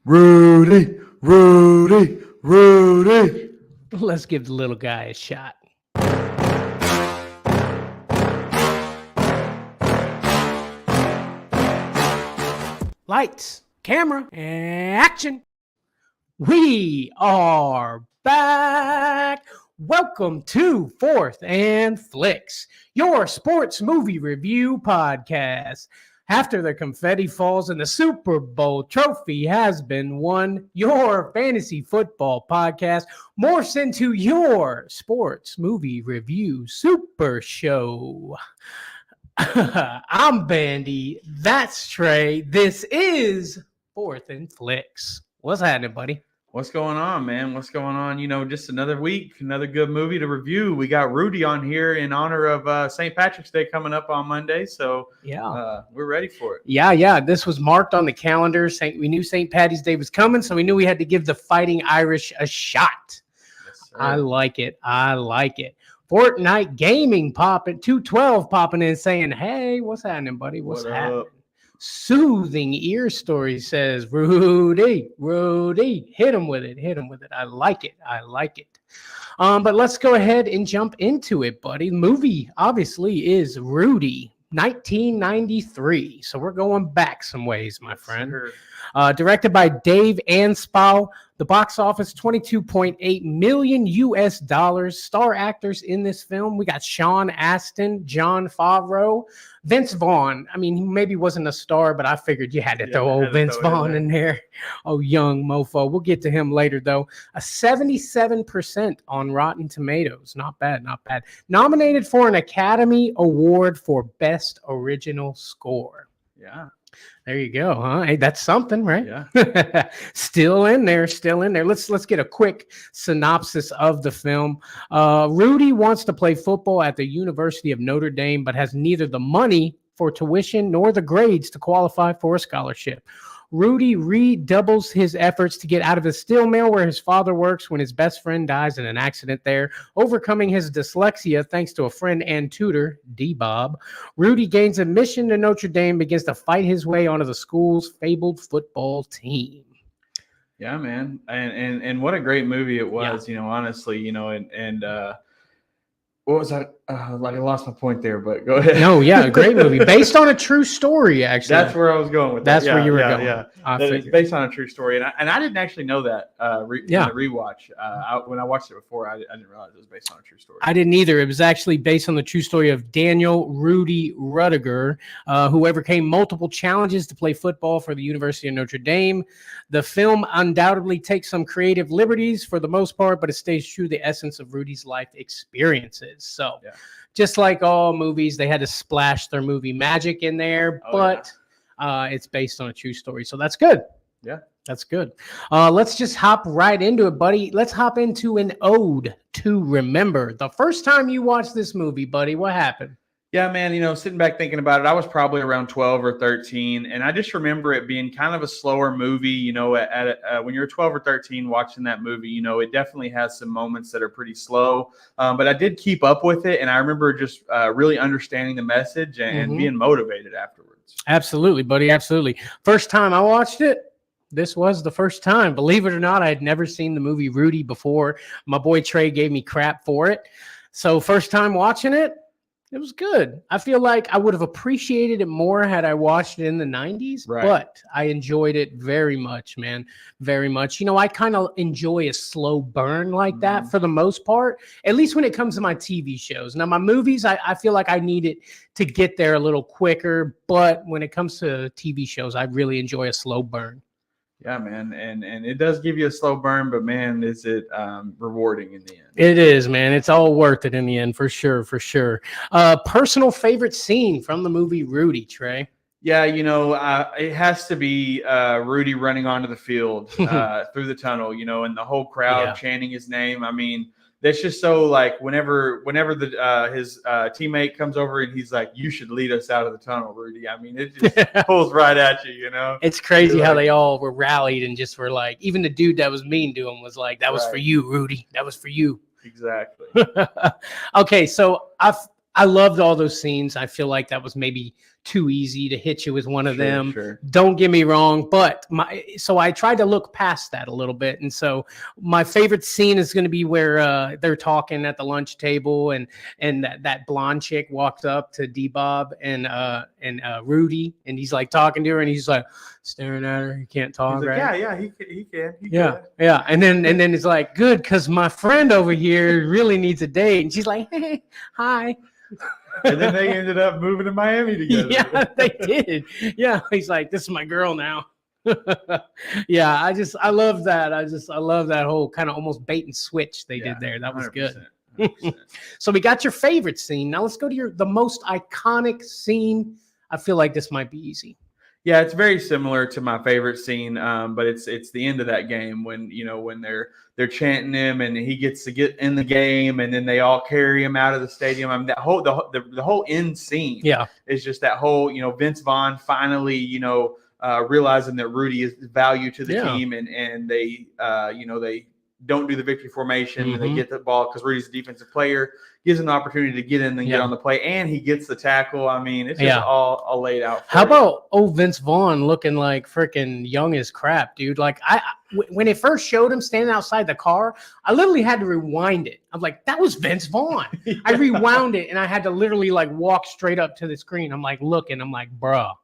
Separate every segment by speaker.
Speaker 1: Rudy, Rudy, Rudy.
Speaker 2: Let's give the little guy a shot. Lights, camera, action. We are back. Welcome to Fourth and Flix, your sports movie review podcast. After the confetti falls and the Super Bowl trophy has been won, your fantasy football podcast morphs into your sports movie review super show. I'm Bandy. That's Trey. This is Fourth and Flix. What's happening, buddy?
Speaker 1: What's going on, man? What's going on? You know, just another week, another good movie to review. We got Rudy on here in honor of St. Patrick's Day coming up on Monday. So we're ready for it.
Speaker 2: Yeah. This was marked on the calendar. We knew St. Patty's Day was coming, so we knew we had to give the Fighting Irish a shot.
Speaker 1: Yes,
Speaker 2: I like it. Fortnite Gaming popping, 212 popping in saying, hey, what's happening, buddy? What's happening?
Speaker 1: Up?
Speaker 2: Soothing Ear Story says, Rudy, hit him with it. I like it. But let's go ahead and jump into it, buddy. The movie obviously is Rudy, 1993. So we're going back some ways, my friend.
Speaker 1: Sure.
Speaker 2: Directed by Dave Anspaugh. The box office, $22.8 million US. Star actors in this film. We got Sean Astin, Jon Favreau, Vince Vaughn. I mean, he maybe wasn't a star, but I figured you had to throw old Vince Vaughn in there. Oh, young mofo. We'll get to him later, though. A 77% on Rotten Tomatoes. Not bad. Nominated for an Academy Award for Best Original Score.
Speaker 1: Yeah.
Speaker 2: There you go, huh? Hey, that's something, right?
Speaker 1: Yeah.
Speaker 2: Still in there. Let's get a quick synopsis of the film. Rudy wants to play football at the University of Notre Dame, but has neither the money for tuition nor the grades to qualify for a scholarship. Rudy redoubles his efforts to get out of the steel mill where his father works when his best friend dies in an accident there. Overcoming his dyslexia thanks to a friend and tutor, D-Bob, Rudy gains admission to Notre Dame, begins to fight his way onto the school's fabled football team.
Speaker 1: Yeah, man. And what a great movie it was, you know, honestly, you know, and what was that? Like I lost my point there, but go ahead.
Speaker 2: No, yeah, great movie. Based on a true story, actually.
Speaker 1: That's where I was going with that.
Speaker 2: That's where you were going.
Speaker 1: Yeah, it's based on a true story. And I didn't actually know that in the rewatch. When I watched it before, I didn't realize it was based on a true story.
Speaker 2: I didn't either. It was actually based on the true story of Daniel Rudy Rudiger, who overcame multiple challenges to play football for the University of Notre Dame. The film undoubtedly takes some creative liberties for the most part, but it stays true to the essence of Rudy's life experiences. So just like all movies, they had to splash their movie magic in there, but it's based on a true story. So that's good.
Speaker 1: Yeah,
Speaker 2: that's good. Let's just hop right into it, buddy. Let's hop into an ode to remember. The first time you watched this movie, buddy, what happened?
Speaker 1: Yeah, man, you know, sitting back thinking about it, I was probably around 12 or 13, and I just remember it being kind of a slower movie, you know, when you're 12 or 13 watching that movie, you know, it definitely has some moments that are pretty slow, but I did keep up with it, and I remember just really understanding the message and being motivated afterwards.
Speaker 2: Absolutely, buddy, absolutely. First time I watched it, this was the first time. Believe it or not, I had never seen the movie Rudy before. My boy Trey gave me crap for it. So first time watching it, it was good. I feel like I would have appreciated it more had I watched it in the 90s, but I enjoyed it very much, man. Very much. You know, I kind of enjoy a slow burn like that for the most part, at least when it comes to my TV shows. Now, my movies, I feel like I need it to get there a little quicker, but when it comes to TV shows, I really enjoy a slow burn.
Speaker 1: Yeah, man, and it does give you a slow burn, but man, is it rewarding in the end?
Speaker 2: It is, man. It's all worth it in the end, for sure. Personal favorite scene from the movie Rudy, Trey?
Speaker 1: Yeah, you know, it has to be Rudy running onto the field through the tunnel, you know, and the whole crowd chanting his name. I mean, that's just so like whenever his teammate comes over and he's like, you should lead us out of the tunnel, Rudy. I mean, it just pulls right at you, you know.
Speaker 2: It's crazy how they all were rallied and just were like, even the dude that was mean to him was like, that was for you, Rudy. That was for you.
Speaker 1: Exactly.
Speaker 2: Okay, so I loved all those scenes. I feel like that was maybe too easy to hit you with one of
Speaker 1: Sure,
Speaker 2: them.
Speaker 1: sure.
Speaker 2: Don't get me wrong, but so I tried to look past that a little bit, and so my favorite scene is going to be where they're talking at the lunch table, and that blonde chick walked up to D-Bob and Rudy, and he's like talking to her, and he's like staring at her. He can't talk,
Speaker 1: He's like,
Speaker 2: right?
Speaker 1: yeah, he can.
Speaker 2: Yeah, yeah, and then it's like, good, because my friend over here really needs a date, and she's like, hey, hi.
Speaker 1: And then they ended up moving to Miami together.
Speaker 2: Yeah, they did. Yeah, he's like, this is my girl now. Yeah, I love that. I love that whole kind of almost bait and switch they did there. That was
Speaker 1: 100%,
Speaker 2: good.
Speaker 1: 100%.
Speaker 2: So we got your favorite scene. Now let's go to the most iconic scene. I feel like this might be easy.
Speaker 1: Yeah, it's very similar to my favorite scene, but it's the end of that game when when they're chanting him and he gets to get in the game, and then they all carry him out of the stadium. I mean, that whole the whole end scene, is just that whole Vince Vaughn finally realizing that Rudy is value to the team, and they they don't do the victory formation, and they get the ball because Rudy's a defensive player, gives him the opportunity to get in and get on the play, and he gets the tackle. I mean, it's just all laid out.
Speaker 2: How about Vince Vaughn looking like freaking young as crap, dude? Like when it first showed him standing outside the car, I literally had to rewind it. I'm like, that was Vince Vaughn. I rewound it, and I had to literally like walk straight up to the screen. I'm like looking. I'm like, bruh,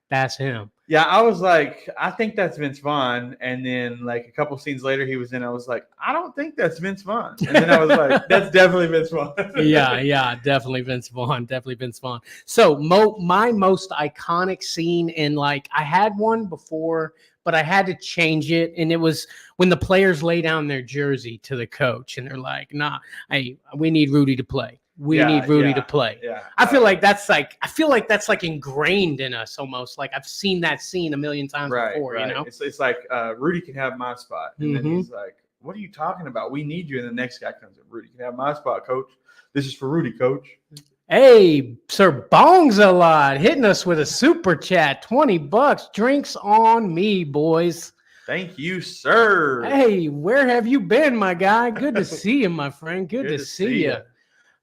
Speaker 2: that's him.
Speaker 1: Yeah, I was like, I think that's Vince Vaughn. And then like a couple scenes later he was in, I was like, I don't think that's Vince Vaughn. And then I was like, that's definitely Vince Vaughn.
Speaker 2: yeah, definitely Vince Vaughn. Definitely Vince Vaughn. So my most iconic scene, and like I had one before, but I had to change it. And it was when the players lay down their jersey to the coach and they're like, nah, we need Rudy to play. We need Rudy to play.
Speaker 1: Yeah,
Speaker 2: I feel like that's like ingrained in us almost. Like I've seen that scene a million times before.
Speaker 1: Right.
Speaker 2: You know,
Speaker 1: it's like Rudy can have my spot, and then he's like, "What are you talking about? We need you." And the next guy comes in, Rudy can have my spot, coach. This is for Rudy, coach.
Speaker 2: Hey, Sir Bongs a lot hitting us with a super chat, $20. Drinks on me, boys.
Speaker 1: Thank you, sir.
Speaker 2: Hey, where have you been, my guy? Good to see you, my friend. Good to see you.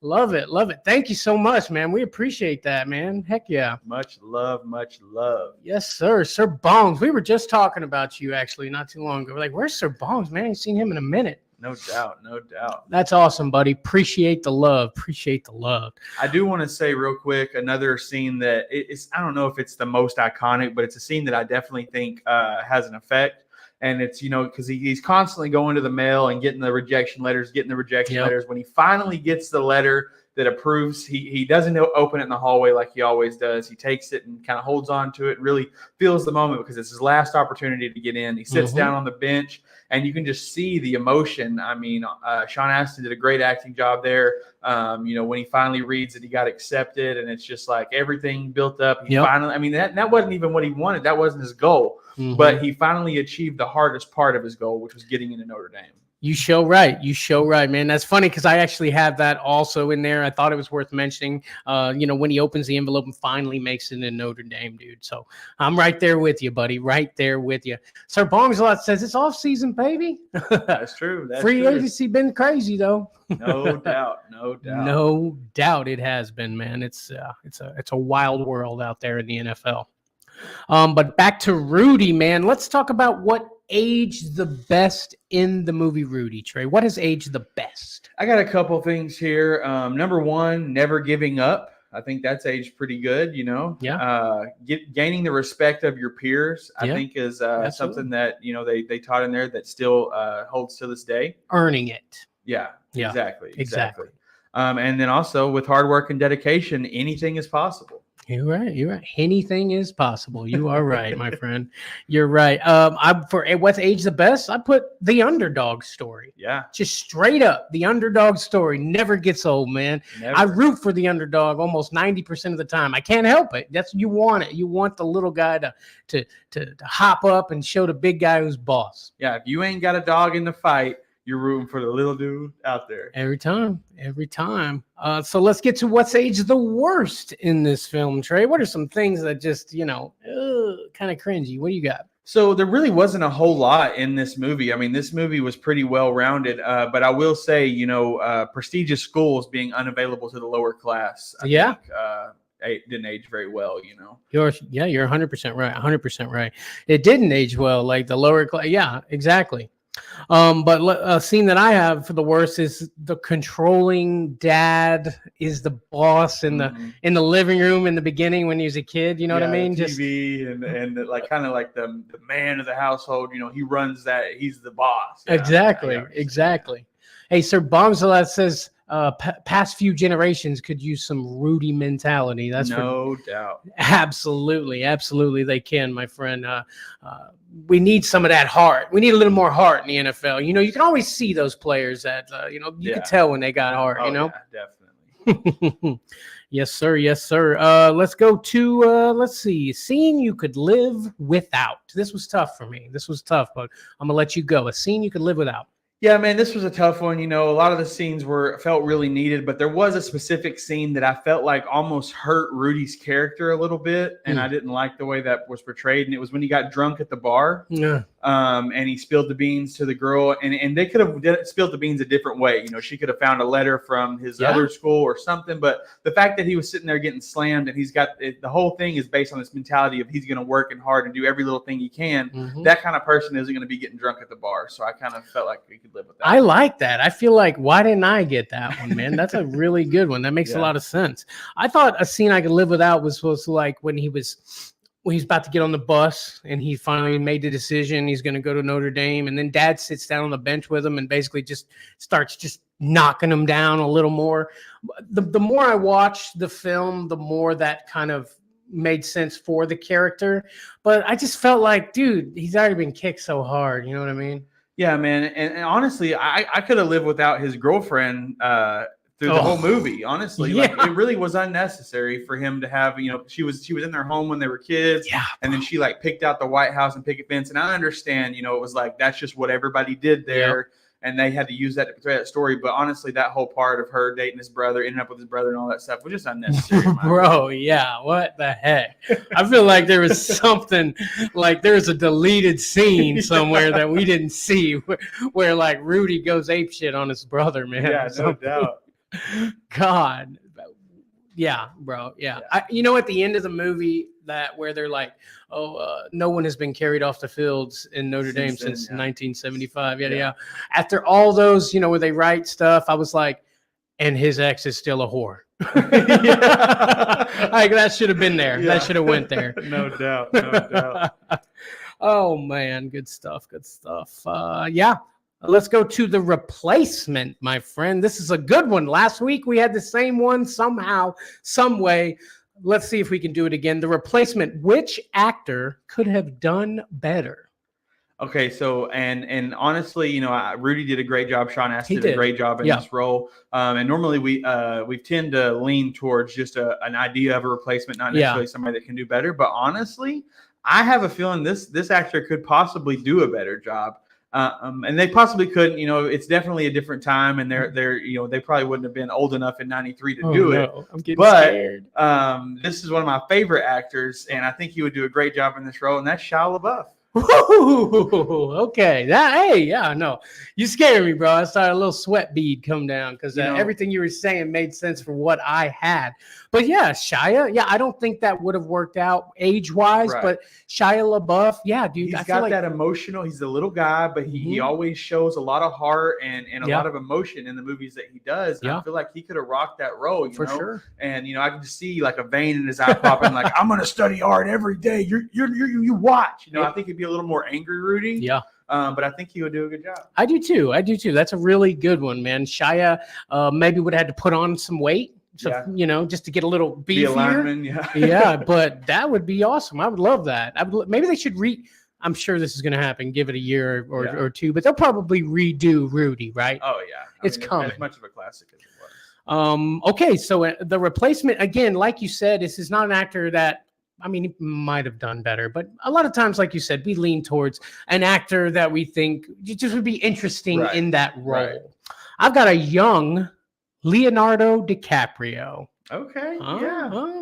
Speaker 2: Love it. Love it. Thank you so much, man. We appreciate that, man. Heck yeah.
Speaker 1: Much love. Much love.
Speaker 2: Yes, sir. Sir Bongs. We were just talking about you actually not too long ago. We're like, where's Sir Bongs, man? I ain't seen him in a minute.
Speaker 1: No doubt. No doubt.
Speaker 2: That's awesome, buddy. Appreciate the love. Appreciate the love.
Speaker 1: I do want to say real quick, another scene that it's, I don't know if it's the most iconic, but it's a scene that I definitely think has an effect. And it's, because he's constantly going to the mail and getting the rejection letters. When he finally gets the letter that approves, he doesn't open it in the hallway like he always does. He takes it and kind of holds on to it, really feels the moment because it's his last opportunity to get in. He sits down on the bench, and you can just see the emotion. I mean, Sean Astin did a great acting job there. When he finally reads that he got accepted, and it's just like everything built up. He finally, I mean, that wasn't even what he wanted. That wasn't his goal. But he finally achieved the hardest part of his goal, which was getting into Notre Dame.
Speaker 2: You show right. You show right, man. That's funny because I actually have that also in there. I thought it was worth mentioning, when he opens the envelope and finally makes it in Notre Dame, dude. So I'm right there with you, buddy. Right there with you. Sir Bongsalot says it's off season, baby.
Speaker 1: That's true.
Speaker 2: Free agency been crazy, though.
Speaker 1: No doubt. No doubt.
Speaker 2: No doubt it has been, man. It's a wild world out there in the NFL. But back to Rudy, man. Let's talk about what aged the best in the movie Rudy, Trey. What has aged the best?
Speaker 1: I got a couple things here. Number one, never giving up. I think that's aged pretty good,
Speaker 2: Yeah.
Speaker 1: Gaining the respect of your peers, I think is something that, they taught in there that still holds to this day.
Speaker 2: Earning it.
Speaker 1: Yeah. Exactly.
Speaker 2: And
Speaker 1: then also with hard work and dedication, anything is possible.
Speaker 2: You're right. Anything is possible. You are right, my friend. You're right. For what's aged the best, I put the underdog story.
Speaker 1: Yeah.
Speaker 2: Just straight up, the underdog story never gets old, man.
Speaker 1: Never.
Speaker 2: I root for the underdog almost 90% of the time. I can't help it. You want it. You want the little guy to hop up and show the big guy who's boss.
Speaker 1: Yeah. If you ain't got a dog in the fight, you're rooting for the little dude out there.
Speaker 2: Every time. So let's get to what's aged the worst in this film, Trey. What are some things that just, kind of cringy? What do you got?
Speaker 1: So there really wasn't a whole lot in this movie. I mean, this movie was pretty well-rounded, but I will say, prestigious schools being unavailable to the lower class. I think, didn't age very well.
Speaker 2: You're 100% right. 100% right. It didn't age well, like the lower class. Yeah, exactly. But a scene that I have for the worst is the controlling dad is the boss in the living room in the beginning when he was a kid. You know what I mean?
Speaker 1: TV and like kind of like the man of the household. He runs that. He's the boss.
Speaker 2: Exactly. Hey, Sir Bombsalat says past few generations could use some Rudy mentality. That's
Speaker 1: no doubt.
Speaker 2: Absolutely they can, my friend. We need some of that heart. We need a little more heart in the NFL. You can always see those players that you can tell when they got heart.
Speaker 1: Yeah, definitely.
Speaker 2: Yes, sir. Let's go to let's see. Scene you could live without. This was tough for me. But I'm gonna let you go. A scene you could live without.
Speaker 1: Yeah, man, this was a tough one. A lot of the scenes felt really needed, but there was a specific scene that I felt like almost hurt Rudy's character a little bit, and I didn't like the way that was portrayed. And it was when he got drunk at the bar, and he spilled the beans to the girl, and they could have spilled the beans a different way. She could have found a letter from his other school or something. But the fact that he was sitting there getting slammed, and he's got the whole thing is based on this mentality of he's going to work and hard and do every little thing he can. That kind of person isn't going to be getting drunk at the bar. So I kind of felt like we could live with that.
Speaker 2: I like that. I feel like, why didn't I get that one, man? That's a really good one. That makes a lot of sense. I thought a scene I could live without was supposed to like when he was about to get on the bus and he finally made the decision he's going to go to Notre Dame, and then dad sits down on the bench with him and basically just starts just knocking him down a little more. The more I watched the film, the more that kind of made sense for the character. But I just felt like, dude, he's already been kicked so hard. You know what I mean?
Speaker 1: Yeah, man. And honestly, I could have lived without his girlfriend through the whole movie. Honestly, like it really was unnecessary for him to have. She was in their home when they were kids, and then she like picked out the White House and picket fence. And I understand, it was like that's just what everybody did there, and they had to use that to portray that story. But honestly, that whole part of her dating his brother, ending up with his brother, and all that stuff was just unnecessary.
Speaker 2: Bro, yeah, what the heck? I feel like there was something, like there's a deleted scene somewhere that we didn't see where like Rudy goes apeshit on his brother, man.
Speaker 1: Yeah, no doubt.
Speaker 2: God. Yeah, bro. Yeah. At the end of the movie where they're like, no one has been carried off the fields in Notre Dame since 1975. Yeah. After all those, where they write stuff, I was like, and his ex is still a whore. Like that should have been there. That should have went there.
Speaker 1: No doubt.
Speaker 2: Oh man, good stuff. Let's go to The Replacement, my friend. This is a good one. Last week we had the same one somehow, some way. Let's see if we can do it again. The Replacement. Which actor could have done better?
Speaker 1: Okay, so and honestly, Rudy did a great job. Sean Astin did a great job in this role. And normally we tend to lean towards just an idea of a replacement, not necessarily somebody that can do better. But honestly, I have a feeling this actor could possibly do a better job. And they possibly couldn't. It's definitely a different time, and they're they probably wouldn't have been old enough in '93 to do it.
Speaker 2: I'm getting scared.
Speaker 1: This is one of my favorite actors, and I think he would do a great job in this role, and that's Shia LaBeouf.
Speaker 2: Okay. You scared me, bro. I saw a little sweat bead come down because everything you were saying made sense for what I had. But yeah, Shia, I don't think that would have worked out age-wise, but Shia LaBeouf, dude.
Speaker 1: He's got that emotional, he's a little guy, but he always shows a lot of heart and a lot of emotion in the movies that he does. And I feel like he could have rocked that role,
Speaker 2: for sure.
Speaker 1: And I can just see like a vein in his eye popping, like, I'm gonna study art every day. You watch. I think it'd be a little more angry Rudy.
Speaker 2: Yeah.
Speaker 1: But I think he would do a good job.
Speaker 2: I do too. That's a really good one, man. Shia maybe would have had to put on some weight. So, just to get a little beefier. But that would be awesome. I would love that. Maybe they should I'm sure this is going to happen. Give it a year or two, but they'll probably redo Rudy, right?
Speaker 1: Oh yeah,
Speaker 2: it's coming.
Speaker 1: As much of a classic as it was.
Speaker 2: Okay, so The Replacement, again, like you said, this is not an actor that, he might have done better, but a lot of times, like you said, we lean towards an actor that we think just would be interesting in that role. Right. I've got a young Leonardo DiCaprio.
Speaker 1: Okay.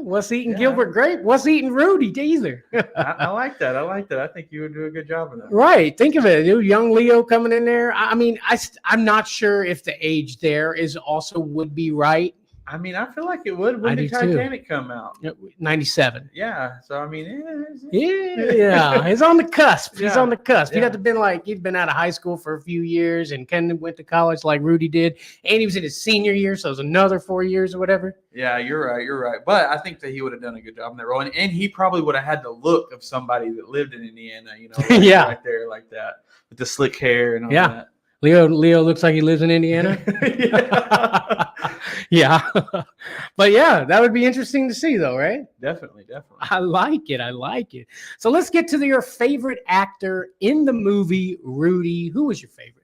Speaker 2: What's eating Gilbert Grape? What's eating Rudy either?
Speaker 1: I like that. I think you would do a good job of that.
Speaker 2: Right. Think of it. Young Leo coming in there. I'm not sure if the age there is also would be right.
Speaker 1: I mean, I feel like it would. When
Speaker 2: I
Speaker 1: did
Speaker 2: do too.
Speaker 1: Titanic come out?
Speaker 2: 97.
Speaker 1: Yeah. So I mean,
Speaker 2: Yeah, he's on the cusp. He's
Speaker 1: Yeah,
Speaker 2: on the cusp. He'd
Speaker 1: yeah.
Speaker 2: have to been like he'd been out of high school for a few years, and Ken went to college like Rudy did, and he was in his senior year, so it was another 4 years or whatever.
Speaker 1: Yeah, you're right. You're right. But I think that he would have done a good job in that role, and he probably would have had the look of somebody that lived in Indiana. You know, like,
Speaker 2: Yeah.
Speaker 1: right there like that with the slick hair and all
Speaker 2: Yeah.
Speaker 1: that.
Speaker 2: Leo looks like he lives in Indiana.
Speaker 1: Yeah.
Speaker 2: Yeah. But yeah, that would be interesting to see though, right?
Speaker 1: Definitely.
Speaker 2: I like it. I like it. So let's get to your favorite actor in the movie Rudy. Who was your favorite?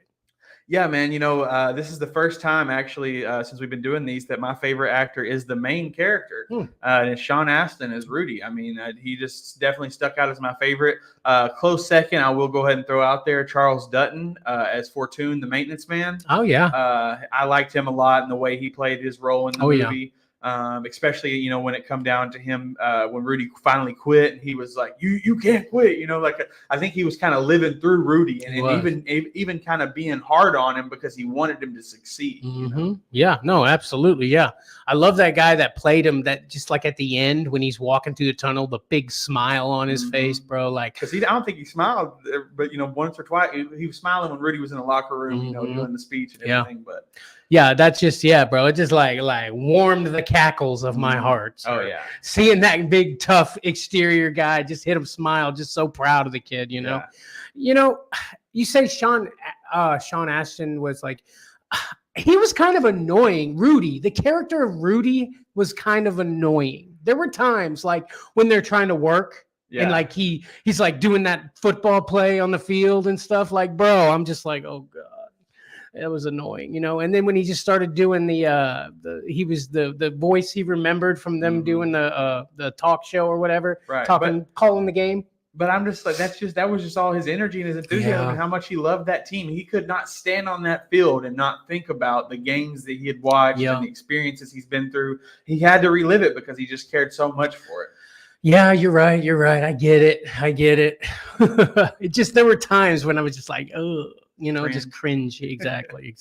Speaker 1: Yeah, man. You know, this is the first time actually since we've been doing these that my favorite actor is the main character, and it's Sean Astin as Rudy. I mean, he just definitely stuck out as my favorite. Close second, I will go ahead and throw out there Charles Dutton as Fortune, the maintenance man.
Speaker 2: Oh yeah,
Speaker 1: I liked him a lot in the way he played his role in the movie.
Speaker 2: Yeah.
Speaker 1: Especially, you know, when it come down to him, when Rudy finally quit, and he was like, you can't quit, you know, like I think he was kind of living through Rudy and even kind of being hard on him because he wanted him to succeed.
Speaker 2: Mm-hmm.
Speaker 1: You know?
Speaker 2: Yeah, no, absolutely. Yeah. I love that guy that played him, that just like at the end when he's walking through the tunnel, the big smile on his face, bro. Like,
Speaker 1: because I don't think he smiled, but, you know, once or twice he was smiling when Rudy was in the locker room, you know, doing the speech and everything. But
Speaker 2: yeah, that's just, yeah, bro. It just like warmed the cackles of my heart.
Speaker 1: Oh, yeah.
Speaker 2: Seeing that big, tough exterior guy just hit him smile, just so proud of the kid, you know?
Speaker 1: Yeah.
Speaker 2: You know, you say Sean Astin was like, he was kind of annoying. Rudy, the character of Rudy was kind of annoying. There were times like when they're trying to work and like he's like doing that football play on the field and stuff, like, bro, I'm just like, oh God. It was annoying, you know. And then when he just started doing he was the voice he remembered from them doing the talk show or whatever,
Speaker 1: right?
Speaker 2: Calling the game.
Speaker 1: But I'm just like, that was just all his energy and his enthusiasm and how much he loved that team. He could not stand on that field and not think about the games that he had watched and the experiences he's been through. He had to relive it because he just cared so much for it.
Speaker 2: Yeah, you're right. I get it. It just, there were times when I was just like, oh, you know, just cringe. Exactly.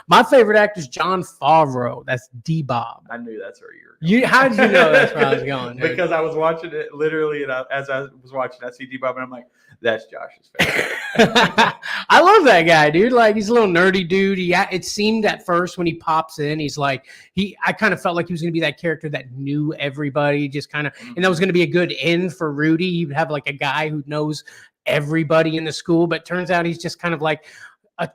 Speaker 2: My favorite actor is Jon Favreau. That's D-Bob.
Speaker 1: I knew that's where you were going.
Speaker 2: How did you know that's where I was going? Dude?
Speaker 1: Because I was watching it literally, and as I was watching, I see D-Bob, and I'm like, that's Josh's favorite.
Speaker 2: I love that guy, dude. Like, he's a little nerdy dude. It seemed at first when he pops in, he's like, I kind of felt like he was going to be that character that knew everybody, just kind of, and that was going to be a good end for Rudy. He'd have like a guy who knows everybody in the school, but turns out he's just kind of like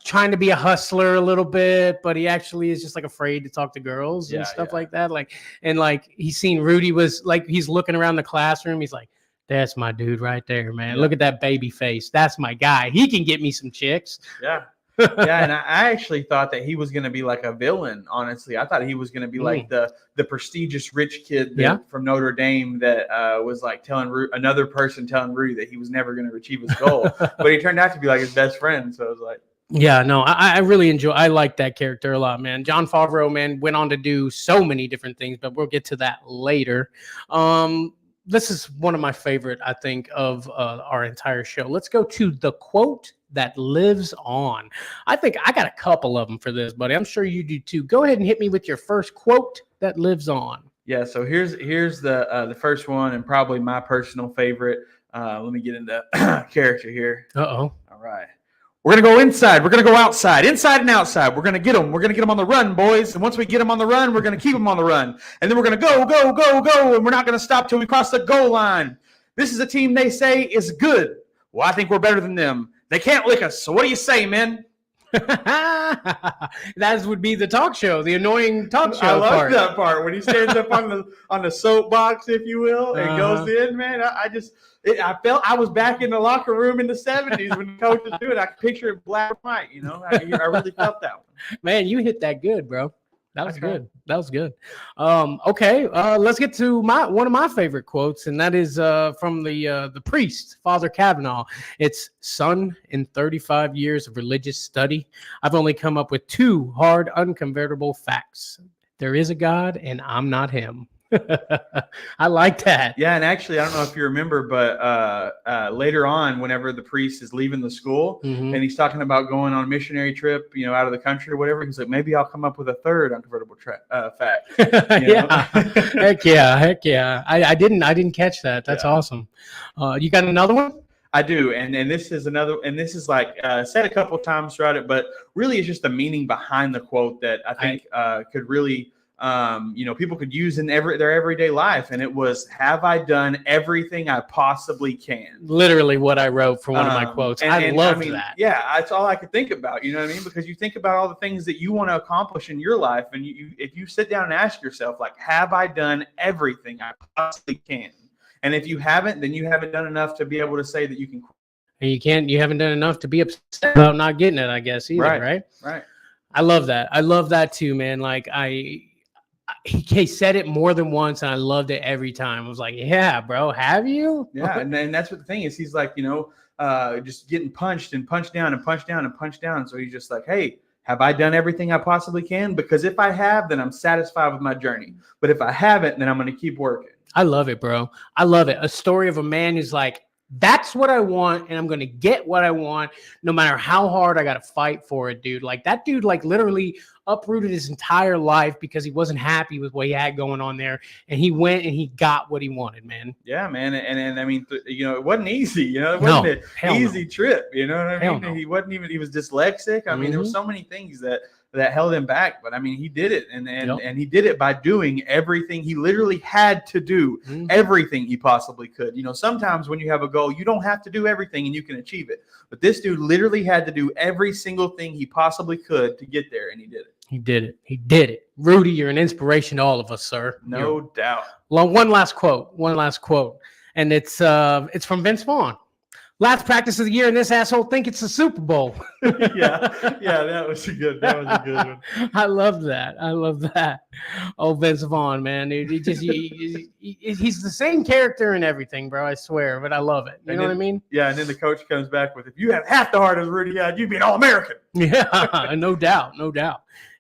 Speaker 2: trying to be a hustler a little bit, but he actually is just like afraid to talk to girls and stuff like that. Like, and like he's seen Rudy was like, he's looking around the classroom. He's like, that's my dude right there, man. Look at that baby face. That's my guy. He can get me some chicks.
Speaker 1: Yeah. Yeah, and I actually thought that he was going to be like a villain, honestly. I thought he was going to be like the prestigious rich kid from Notre Dame that was like telling another person telling Rudy that he was never going to achieve his goal. But he turned out to be like his best friend. So I was like,
Speaker 2: yeah, no, I really I like that character a lot, man. Jon Favreau, man, went on to do so many different things, but we'll get to that later. This is one of my favorite, I think, of our entire show. Let's go to the quote that lives on. I think I got a couple of them for this, buddy. I'm sure you do too. Go ahead and hit me with your first quote that lives on.
Speaker 1: Yeah, so here's the first one and probably my personal favorite. Let me get into character here.
Speaker 2: Uh-oh.
Speaker 1: All right. We're going to go inside. We're going to go outside, inside and outside. We're going to get them. We're going to get them on the run, boys. And once we get them on the run, we're going to keep them on the run. And then we're going to go. And we're not going to stop till we cross the goal line. This is a team they say is good. Well, I think we're better than them. They can't lick us. So what do you say, men?
Speaker 2: That would be the talk show, the annoying talk show.
Speaker 1: I love that part when he stands up on the soapbox, if you will, and goes in. Man, I felt I was back in the locker room in the 70s when the coach was doing it. I could picture it black and white. You know, I really felt that one.
Speaker 2: Man, you hit that good, bro. That was good. That was good. Okay, let's get to one of my favorite quotes, and that is from the priest, Father Kavanaugh. It's, son, in 35 years of religious study, I've only come up with two hard, unconvertible facts. There is a God, and I'm not him. I like that.
Speaker 1: Yeah, and actually, I don't know if you remember, but later on, whenever the priest is leaving the school
Speaker 2: Mhm.
Speaker 1: and he's talking about going on a missionary trip, out of the country or whatever, he's like, maybe I'll come up with a third unconvertible fact.
Speaker 2: Yeah, heck yeah, heck yeah. I didn't catch that. That's
Speaker 1: Yeah.
Speaker 2: awesome. You got another one?
Speaker 1: I do, and this is another, and this is like said a couple of times throughout it, but really it's just the meaning behind the quote that I think could really, people could use in their everyday life, and it was, "Have I done everything I possibly can?"
Speaker 2: Literally what I wrote for one of my quotes. I love that.
Speaker 1: Yeah, that's all I could think about. You know what I mean? Because you think about all the things that you want to accomplish in your life, and if you sit down and ask yourself, like, "Have I done everything I possibly can?" And if you haven't, then you haven't done enough to be able to say that you can.
Speaker 2: And you haven't done enough to be upset about not getting it, I guess, either, right?
Speaker 1: Right.
Speaker 2: I love that. I love that too, man. Like he said it more than once, and I loved it every time. I was like, yeah, bro, have you?
Speaker 1: Yeah, and that's what the thing is. He's like, just getting punched and punched down and punched down and punched down. So he's just like, hey, have I done everything I possibly can? Because if I have, then I'm satisfied with my journey. But if I haven't, then I'm going to keep working.
Speaker 2: I love it, bro. I love it. A story of a man who's like, that's what I want, and I'm going to get what I want, no matter how hard I got to fight for it, dude. Like, that dude, like, literally uprooted his entire life because he wasn't happy with what he had going on there, and he went and he got what he wanted, man.
Speaker 1: Yeah, man. And I mean, it wasn't easy, it wasn't an easy trip, you know what I mean?
Speaker 2: No.
Speaker 1: He was dyslexic. I mean, there were so many things that held him back, but I mean, he did it, and he did it by doing everything he literally had to do, everything he possibly could. Sometimes when you have a goal, you don't have to do everything and you can achieve it. But this dude literally had to do every single thing he possibly could to get there, and he did it.
Speaker 2: He did it. He did it. Rudy, you're an inspiration to all of us, sir.
Speaker 1: No doubt.
Speaker 2: Well, one last quote, and it's from Vince Vaughn. Last practice of the year, and this asshole think it's the Super Bowl.
Speaker 1: yeah, that was a good one.
Speaker 2: I love that. Oh, Vince Vaughn, man, dude, he's the same character and everything, bro. I swear, but I love it. You know what I mean?
Speaker 1: Yeah, and then the coach comes back with, "If you have half the heart as Rudy had, you'd be an All-American."
Speaker 2: Yeah, no doubt.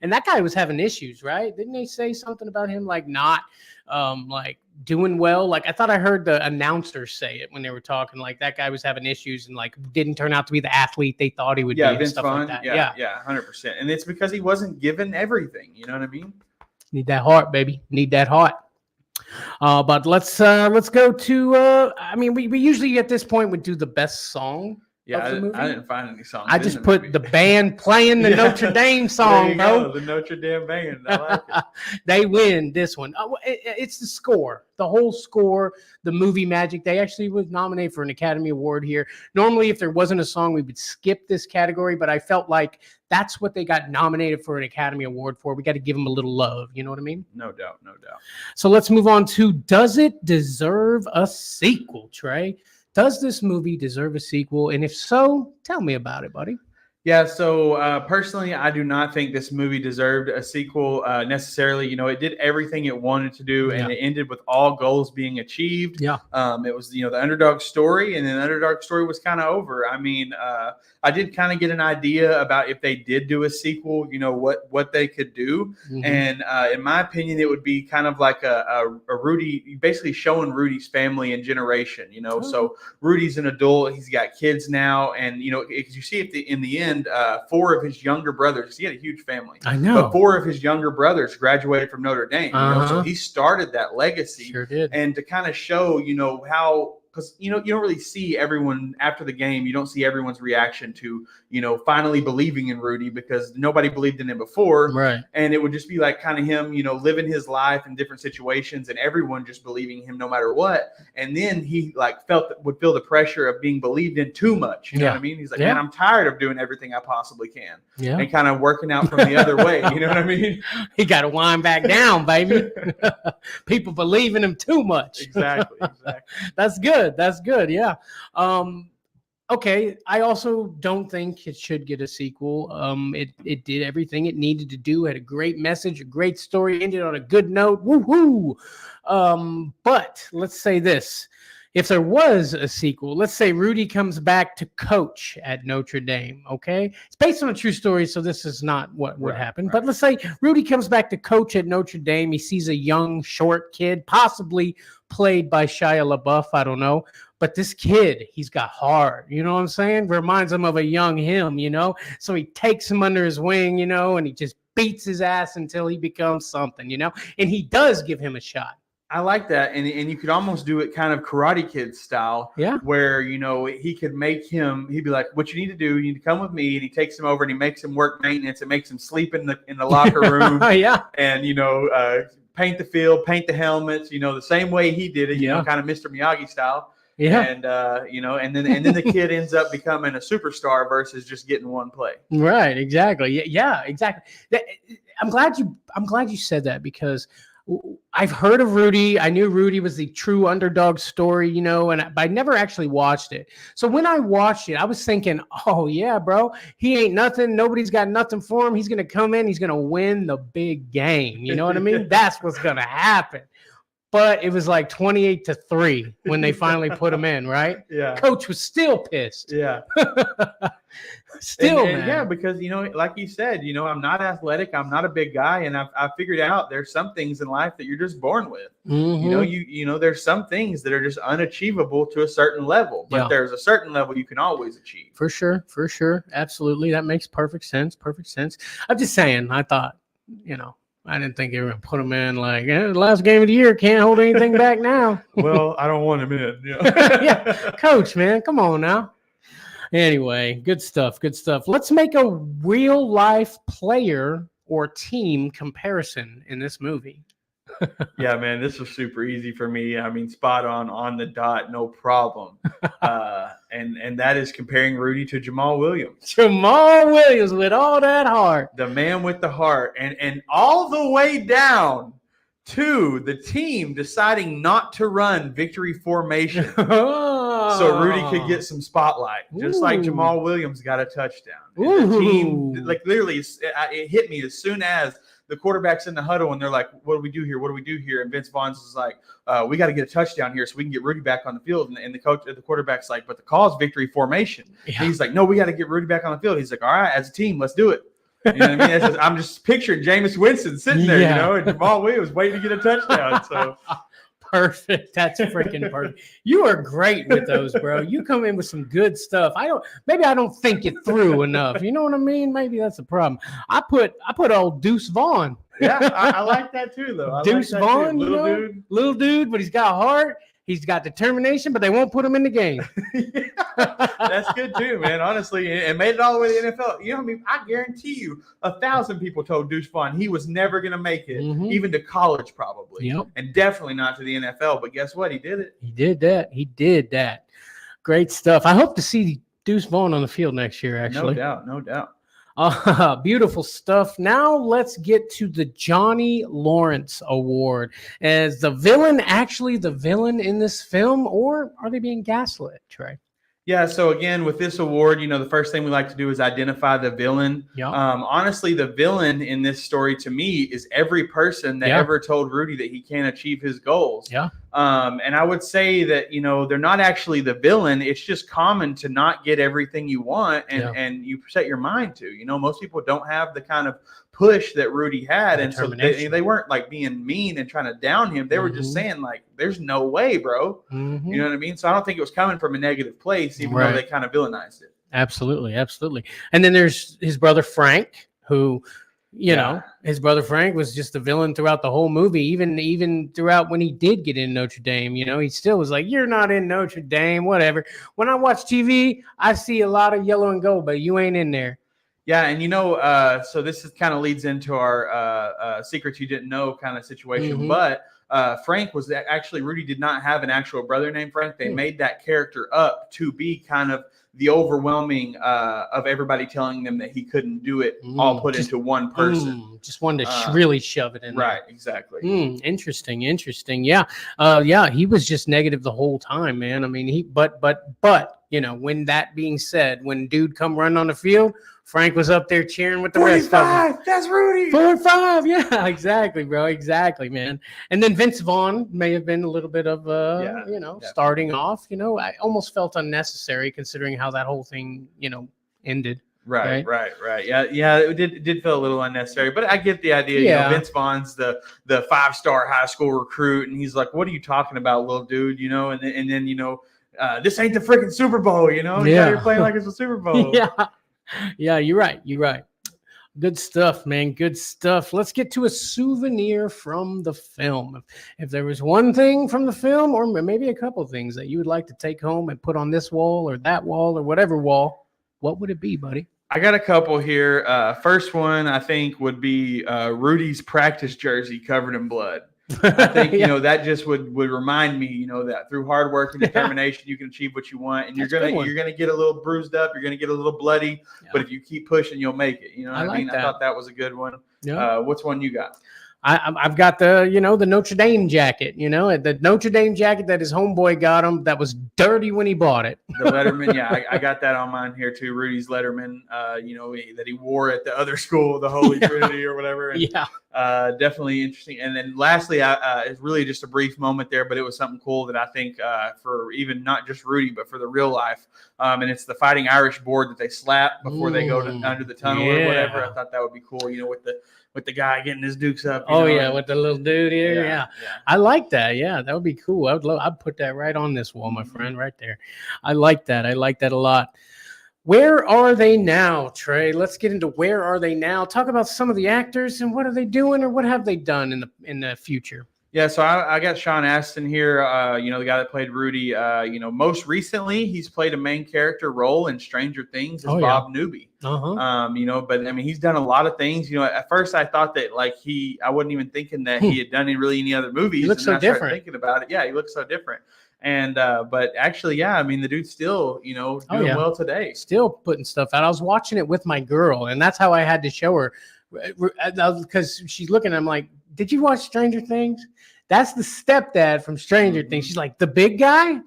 Speaker 2: And that guy was having issues, right? Didn't they say something about him like not like doing well? Like, I thought I heard the announcer say it when they were talking, like that guy was having issues and like didn't turn out to be the athlete they thought he would be.
Speaker 1: Vince
Speaker 2: stuff
Speaker 1: Vaughn,
Speaker 2: like that.
Speaker 1: Yeah, 100%. And it's because he wasn't given everything. You know what I mean?
Speaker 2: Need that heart, baby. Need that heart. But let's go to. I mean, we usually at this point would do the best song.
Speaker 1: Yeah, I didn't find any songs.
Speaker 2: I just put the band playing the Notre Dame song, bro.
Speaker 1: The Notre Dame band. I like it.
Speaker 2: They win this one. It's the score, the whole score, the movie magic. They actually was nominated for an Academy Award here. Normally, if there wasn't a song, we would skip this category, but I felt like that's what they got nominated for an Academy Award for. We got to give them a little love. You know what I mean?
Speaker 1: No doubt.
Speaker 2: So let's move on to, does it deserve a sequel, Trey? Does this movie deserve a sequel? And if so, tell me about it, buddy.
Speaker 1: Yeah, so personally, I do not think this movie deserved a sequel necessarily. It did everything it wanted to do, and it ended with all goals being achieved.
Speaker 2: Yeah.
Speaker 1: It was, the underdog story, and then the underdog story was kind of over. I mean, I did kind of get an idea about if they did do a sequel, what they could do. Mm-hmm. And in my opinion, it would be kind of like a Rudy, basically showing Rudy's family and generation, So Rudy's an adult. He's got kids now. And, as you see in the end, 4 of his younger brothers, he had a huge family.
Speaker 2: I know.
Speaker 1: But 4 of his younger brothers graduated from Notre Dame. So he started that legacy.
Speaker 2: Sure did.
Speaker 1: And to kind of show, how, because you don't really see everyone after the game. You don't see everyone's reaction to finally believing in Rudy, because nobody believed in him before,
Speaker 2: right?
Speaker 1: And it would just be like kind of him, living his life in different situations, and everyone just believing him no matter what. And then he would feel the pressure of being believed in too much. You know what I mean? He's like, man, I'm tired of doing everything I possibly can, and kind of working out from the other way. You know what I mean?
Speaker 2: He got to wind back down, baby. People believe in him too much.
Speaker 1: Exactly.
Speaker 2: That's good. Yeah. Okay. I also don't think it should get a sequel. It did everything it needed to do. Had a great message, a great story, ended on a good note. Woohoo! But let's say this. if there was a sequel, let's say Rudy comes back to coach at Notre Dame, okay? It's based on a true story, so this is not what would happen. But let's say Rudy comes back to coach at Notre Dame. He sees a young, short kid, possibly played by Shia LaBeouf, I don't know. But this kid, he's got heart, you know what I'm saying? Reminds him of a young him, you know? So he takes him under his wing, you know, and he just beats his ass until he becomes something, you know? And he does give him a shot.
Speaker 1: I like that, and you could almost do it kind of Karate Kid style, where he could make him. He'd be like, "What you need to do? You need to come with me." And he takes him over and he makes him work maintenance and makes him sleep in the locker room. And paint the field, paint the helmets. The same way he did it. Kind of Mr. Miyagi style. Yeah. And and then the kid ends up becoming a superstar versus just getting one play.
Speaker 2: Right. Exactly. Yeah. Exactly. I'm glad you said that, because I've heard of Rudy. I knew Rudy was the true underdog story, but I never actually watched it. So when I watched it, I was thinking, oh yeah, bro, he ain't nothing. Nobody's got nothing for him. He's going to come in. He's going to win the big game. You know what I mean? That's what's going to happen. But it was like 28-3 when they finally put him in, right?
Speaker 1: Yeah.
Speaker 2: Coach was still pissed.
Speaker 1: Yeah.
Speaker 2: Still, man.
Speaker 1: Yeah, because, like you said, I'm not athletic. I'm not a big guy. And I've figured out there's some things in life that you're just born with. Mm-hmm. There's some things that are just unachievable to a certain level. But there's a certain level you can always achieve.
Speaker 2: For sure. Absolutely. That makes perfect sense. I'm just saying, I thought, I didn't think they were going to put him in like, the last game of the year, can't hold anything back now.
Speaker 1: Well, I don't want him in.
Speaker 2: Yeah. Coach, man, come on now. Anyway, good stuff. Let's make a real life player or team comparison in this movie.
Speaker 1: Yeah, man, this was super easy for me. I mean, spot on the dot, no problem. And that is comparing Rudy to Jamal Williams.
Speaker 2: Jamal Williams with all that heart.
Speaker 1: The man with the heart. And all the way down to the team deciding not to run victory formation. So Rudy could get some spotlight, just like Jamal Williams got a touchdown. And the team, like literally, it hit me as soon as the quarterback's in the huddle and they're like, what do we do here? And Vince Vaughn's is like, we got to get a touchdown here so we can get Rudy back on the field. And the quarterback's like, but the call is victory formation. Yeah. And he's like, no, we got to get Rudy back on the field. He's like, all right, as a team, let's do it. You know what I mean? I'm just picturing Jameis Winston sitting there, and Jamal Williams waiting to get a touchdown. So
Speaker 2: perfect. That's freaking perfect. You are great with those, bro. You come in with some good stuff. I don't think it through enough. You know what I mean? Maybe that's the problem. I put old Deuce Vaughn.
Speaker 1: Yeah, I like that too, though.
Speaker 2: Deuce Vaughn, little dude, but he's got heart. He's got determination, but they won't put him in the game.
Speaker 1: That's good too, man. Honestly, and made it all the way to the NFL. I mean, I guarantee you, 1,000 people told Deuce Vaughn he was never going to make it, even to college, probably, and definitely not to the NFL. But guess what? He did it.
Speaker 2: He did that. Great stuff. I hope to see Deuce Vaughn on the field next year. Actually,
Speaker 1: no doubt.
Speaker 2: Beautiful stuff. Now let's get to the Johnny Lawrence Award. Is the villain actually the villain in this film, or are they being gaslit, Trey?
Speaker 1: Yeah, so again, with this award, the first thing we like to do is identify the villain.
Speaker 2: Yep.
Speaker 1: Honestly, the villain in this story to me is every person that ever told Rudy that he can't achieve his goals.
Speaker 2: Yeah.
Speaker 1: And I would say that, they're not actually the villain. It's just common to not get everything you want and you set your mind to. Most people don't have the kind of push that Rudy had. And so they weren't like being mean and trying to down him. They were just saying like, there's no way, bro. Mm-hmm. You know what I mean? So I don't think it was coming from a negative place, even though they kind of villainized it.
Speaker 2: Absolutely. And then there's his brother Frank, who, his brother Frank was just the villain throughout the whole movie, even throughout when he did get in Notre Dame. He still was like, you're not in Notre Dame, whatever. When I watch TV, I see a lot of yellow and gold, but you ain't in there.
Speaker 1: Yeah, and so this kind of leads into our secrets you didn't know kind of situation. Mm-hmm. But Frank was actually, Rudy did not have an actual brother named Frank. They made that character up to be kind of the overwhelming of everybody telling them that he couldn't do it, all put into one person.
Speaker 2: Just wanted to really shove it in there.
Speaker 1: Right, exactly.
Speaker 2: Interesting. Yeah. He was just negative the whole time, man. I mean, but when that being said, when dude come running on the field, Frank was up there cheering with the rest of them.
Speaker 1: That's Rudy.
Speaker 2: 4-5, yeah, exactly, bro, exactly, man. And then Vince Vaughn may have been a little bit of, starting off. I almost felt unnecessary considering how that whole thing, ended.
Speaker 1: Right. Yeah. It did feel a little unnecessary, but I get the idea.
Speaker 2: Yeah.
Speaker 1: Vince Vaughn's the 5-star high school recruit, and he's like, "What are you talking about, little dude?" And then this ain't the freaking Super Bowl. You're playing like it's a Super Bowl.
Speaker 2: Yeah. You're right. Good stuff, man. Good stuff. Let's get to a souvenir from the film. If there was one thing from the film, or maybe a couple things that you would like to take home and put on this wall or that wall or whatever wall, what would it be, buddy?
Speaker 1: I got a couple here. First one I think would be Rudy's practice jersey covered in blood. I think that just would remind me, that through hard work and determination you can achieve what you want, and you're gonna get a little bruised up, you're gonna get a little bloody, but if you keep pushing, you'll make it. You know what I mean? I thought that was a good one. Yeah. What's one you got?
Speaker 2: I've got the Notre Dame jacket, the Notre Dame jacket that his homeboy got him that was dirty when he bought it.
Speaker 1: The Letterman, yeah, I got that on mine here too. Rudy's Letterman, that he wore at the other school, the Holy Trinity or whatever. And, definitely interesting. And then lastly, it's really just a brief moment there, but it was something cool that I think for even not just Rudy, but for the real life. And it's the Fighting Irish board that they slap before they go under the tunnel or whatever. I thought that would be cool, with the guy getting his dukes up.
Speaker 2: With the little dude here. Yeah. I like that. Yeah, that would be cool. I'd put that right on this wall, my friend, right there. I like that. I like that a lot. Where are they now, Trey? Let's get into where are they now. Talk about some of the actors and what are they doing or what have they done in the future.
Speaker 1: Yeah, so I got Sean Astin here, the guy that played Rudy. Most recently, he's played a main character role in Stranger Things as Bob Newby. But I mean, he's done a lot of things. At first I thought that I wasn't even thinking that he had done any other movies.
Speaker 2: He looks so different.
Speaker 1: Thinking about it, yeah, he looks so different. And but actually, I mean, the dude's still, doing well today.
Speaker 2: Still putting stuff out. I was watching it with my girl, and that's how I had to show her because she's looking. I'm like, did you watch Stranger Things? That's the stepdad from Stranger Things. She's like, the big guy?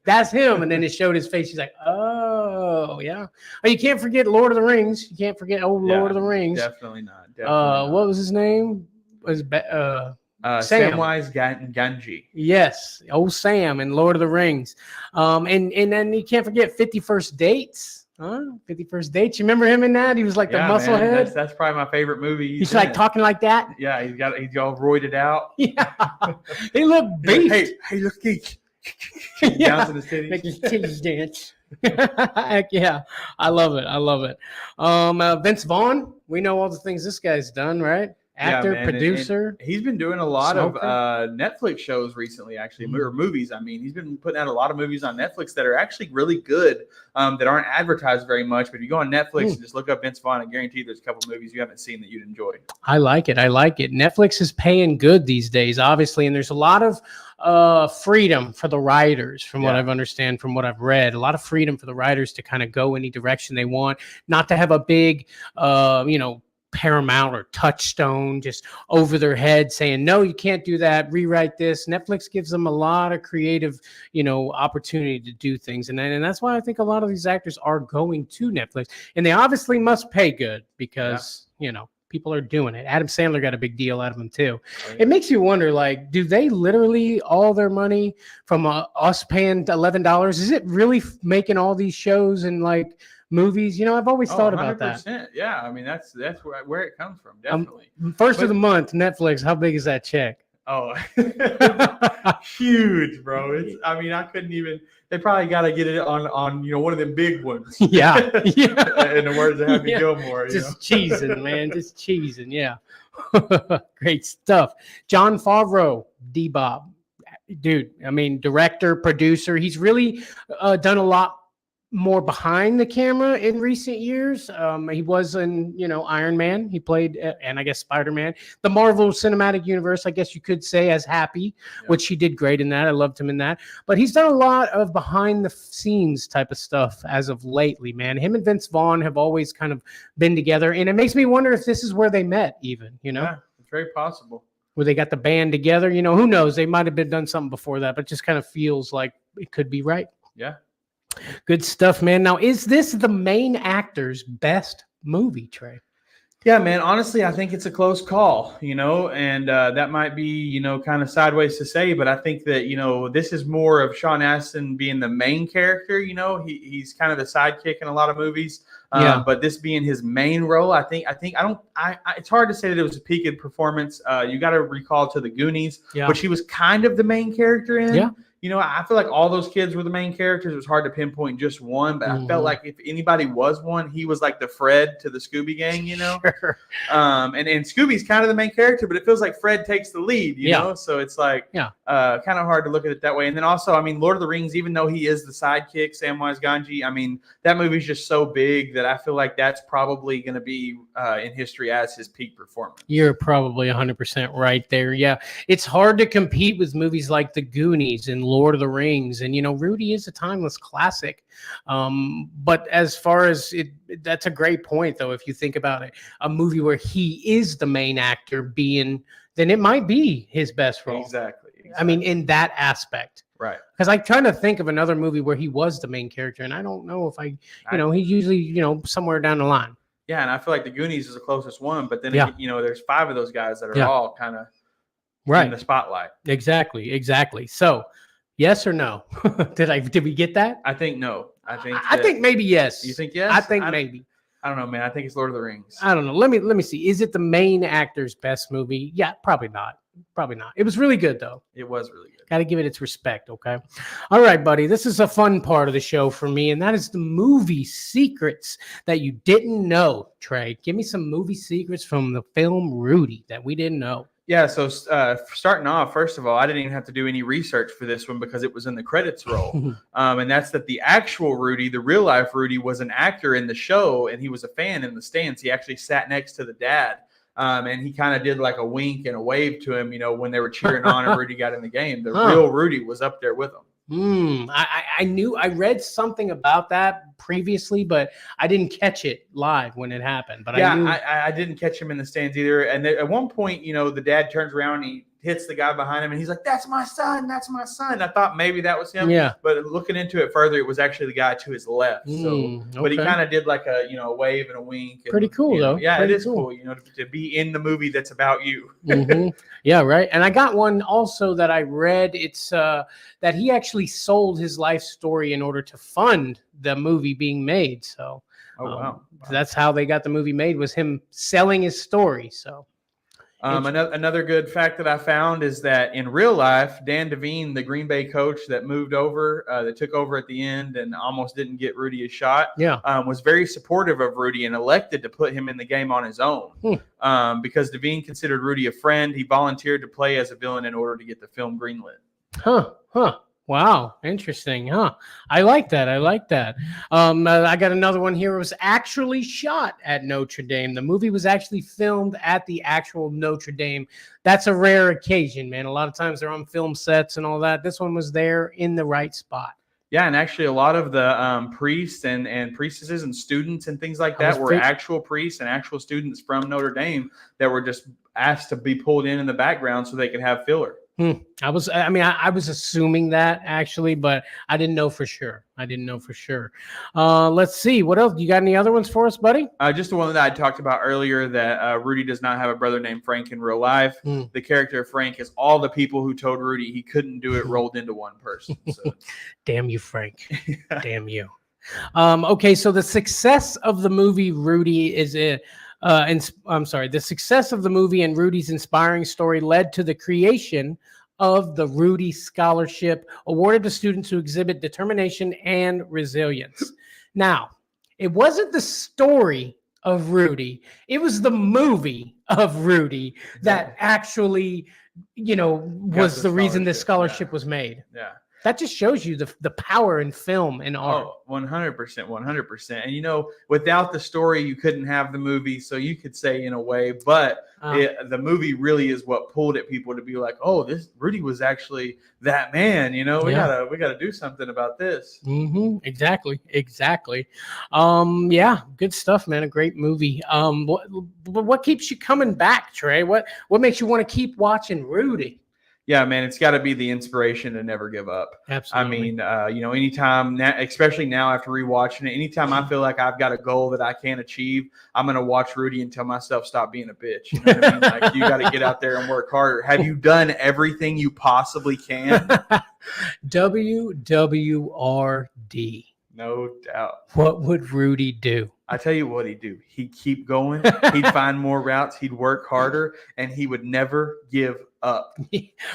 Speaker 2: That's him. And then it showed his face. She's like, oh, yeah. Oh, you can't forget Lord of the Rings. You can't forget Lord of the Rings.
Speaker 1: Definitely not.
Speaker 2: What was his name?
Speaker 1: Samwise Gamgee.
Speaker 2: Yes, old Sam in Lord of the Rings. And then you can't forget 50 First Dates. 50 First Dates. You remember him in that? He was like the muscle head.
Speaker 1: That's probably my favorite movie.
Speaker 2: He's like talking like that.
Speaker 1: Yeah, he's all roided out.
Speaker 2: Yeah, he looked beat.
Speaker 1: Hey, look, geek.
Speaker 2: Yeah,
Speaker 1: down to the city.
Speaker 2: Make his titties dance. Heck yeah, I love it. Vince Vaughn. We know all the things this guy's done, right? Actor, producer.
Speaker 1: And he's been doing a lot of Netflix shows recently, actually, or movies. I mean, he's been putting out a lot of movies on Netflix that are actually really good, that aren't advertised very much. But if you go on Netflix and just look up Vince Vaughn, I guarantee there's a couple of movies you haven't seen that you'd enjoy.
Speaker 2: I like it. Netflix is paying good these days, obviously, and there's a lot of freedom for the writers, from what I've understand, from what I've read. A lot of freedom for the writers to kind of go any direction they want, not to have a big, Paramount or Touchstone just over their head saying, no, you can't do that, rewrite this. Netflix gives them a lot of creative, opportunity to do things. And that's why I think a lot of these actors are going to Netflix. And they obviously must pay good because, people are doing it. Adam Sandler got a big deal out of them too. It makes you wonder, do they literally all their money from us paying $11? Is it really making all these shows and movies? I've always thought about that.
Speaker 1: Yeah, I mean that's where it comes from. Definitely.
Speaker 2: First of the month, Netflix. How big is that check?
Speaker 1: Oh, huge, bro. I couldn't even. They probably got to get it on one of them big ones.
Speaker 2: Yeah.
Speaker 1: In the words of Happy Gilmore,
Speaker 2: just cheesing, man, just cheesing. Yeah, great stuff. Jon Favreau, D-Bob, dude. I mean, director, producer. He's really done a lot more behind the camera in recent years. He was in, Iron Man. He played, and I guess Spider-Man. The Marvel Cinematic Universe, I guess you could say, as Happy, which he did great in that. I loved him in that. But he's done a lot of behind-the-scenes type of stuff as of lately, man. Him and Vince Vaughn have always kind of been together, and it makes me wonder if this is where they met even,
Speaker 1: Yeah, it's very possible.
Speaker 2: Where they got the band together. Who knows? They might have done something before that, but it just kind of feels like it could be right.
Speaker 1: Yeah.
Speaker 2: Good stuff, man. Now, is this the main actor's best movie, Trey?
Speaker 1: Yeah, man. Honestly, I think it's a close call, and that might be, kind of sideways to say, but I think that, this is more of Sean Astin being the main character. He's kind of the sidekick in a lot of movies.
Speaker 2: Yeah.
Speaker 1: But this being his main role, I think it's hard to say that it was a peak performance. You got to recall to the Goonies, which he was kind of the main character in.
Speaker 2: Yeah.
Speaker 1: I feel like all those kids were the main characters. It was hard to pinpoint just one, but I felt like if anybody was one, he was like the Fred to the Scooby gang,
Speaker 2: Sure.
Speaker 1: And Scooby's kind of the main character, but it feels like Fred takes the lead, you know? So it's like kind of hard to look at it that way. And then also, I mean, Lord of the Rings, even though he is the sidekick, Samwise Gamgee, I mean, that movie's just so big that I feel like that's probably going to be in history as his peak performance.
Speaker 2: You're probably 100% right there. Yeah. It's hard to compete with movies like The Goonies and Lord of the Rings. And, Rudy is a timeless classic. But as far as that's a great point, though, if you think about it, a movie where he is the main actor then it might be his best role.
Speaker 1: Exactly.
Speaker 2: I mean, in that aspect.
Speaker 1: Right.
Speaker 2: Because I'm trying to think of another movie where he was the main character, and I don't know if he's usually, somewhere down the line.
Speaker 1: Yeah, and I feel like The Goonies is the closest one, but then, there's 5 of those guys that are all kind of in the spotlight.
Speaker 2: Exactly. So, yes or no? Did we get that?
Speaker 1: I think no.
Speaker 2: I think maybe yes.
Speaker 1: You think yes?
Speaker 2: I think maybe.
Speaker 1: I don't know, man. I think it's Lord of the Rings.
Speaker 2: I don't know. Let me see. Is it the main actor's best movie? Yeah, probably not. Probably not. It was really good, though.
Speaker 1: It was really good.
Speaker 2: Got to give it its respect, okay? All right, buddy. This is a fun part of the show for me, and that is the movie secrets that you didn't know, Trey. Give me some movie secrets from the film Rudy that we didn't know.
Speaker 1: Yeah, so starting off, first of all, I didn't even have to do any research for this one because it was in the credits roll. And that's that the actual Rudy, the real life Rudy, was an actor in the show, and he was a fan in the stands. He actually sat next to the dad. And he kind of did like a wink and a wave to him, when they were cheering on and Rudy got in the game. The real Rudy was up there with him.
Speaker 2: I read something about that previously, but I didn't catch it live when it happened. But
Speaker 1: I didn't catch him in the stands either. And at one point, the dad turns around and he hits the guy behind him and he's like, "That's my son. That's my son." I thought maybe that was him.
Speaker 2: Yeah.
Speaker 1: But looking into it further, it was actually the guy to his left. But he kind of did like a, a wave and a wink. And,
Speaker 2: pretty cool, though.
Speaker 1: Yeah,
Speaker 2: pretty
Speaker 1: it is cool, to be in the movie that's about you.
Speaker 2: Yeah, right. And I got one also that I read. It's that he actually sold his life story in order to fund the movie being made. So
Speaker 1: wow.
Speaker 2: That's how they got the movie made, was him selling his story. So
Speaker 1: another good fact that I found is that in real life, Dan Devine, the Green Bay coach that moved over, that took over at the end and almost didn't get Rudy a shot, was very supportive of Rudy and elected to put him in the game on his own. Because Devine considered Rudy a friend. He volunteered to play as a villain in order to get the film greenlit.
Speaker 2: Wow, interesting, huh? I like that. I got another one here. It was actually shot at Notre Dame. The movie was actually filmed at the actual Notre Dame. That's a rare occasion, man. A lot of times they're on film sets and all that. This one was there in the right spot.
Speaker 1: Yeah, and actually a lot of the priests and priestesses and students and things like that were actual priests and actual students from Notre Dame that were just asked to be pulled in the background so they could have filler.
Speaker 2: I was assuming that actually, but I didn't know for sure. Let's see. What else? You got any other ones for us, buddy?
Speaker 1: Just the one that I talked about earlier, that Rudy does not have a brother named Frank in real life. The character of Frank is all the people who told Rudy he couldn't do it rolled into one person. So.
Speaker 2: Damn you, Frank. Damn you. Okay, so the success of the movie Rudy is the success of the movie and Rudy's inspiring story led to the creation of the Rudy Scholarship, awarded to students who exhibit determination and resilience. Now, it wasn't the story of Rudy, it was the movie of Rudy that actually, was the reason this scholarship was made.
Speaker 1: Yeah.
Speaker 2: That just shows you the power in film and art.
Speaker 1: Oh, 100%. And, without the story, you couldn't have the movie. So you could say in a way, but the movie really is what pulled at people to be like, oh, this Rudy was actually that man. We gotta do something about this.
Speaker 2: Exactly. Yeah, good stuff, man. A great movie. What keeps you coming back, Trey? What makes you want to keep watching Rudy?
Speaker 1: Yeah, man, it's got to be the inspiration to never give up.
Speaker 2: Absolutely.
Speaker 1: I mean, anytime, now, especially now after rewatching it, anytime I feel like I've got a goal that I can't achieve, I'm going to watch Rudy and tell myself, stop being a bitch. You know what I mean? Like, you got to get out there and work harder. Have you done everything you possibly can?
Speaker 2: WWRD.
Speaker 1: No doubt.
Speaker 2: What would Rudy do?
Speaker 1: I tell you what he'd do. He'd keep going. He'd find more routes. He'd work harder, and he would never give up.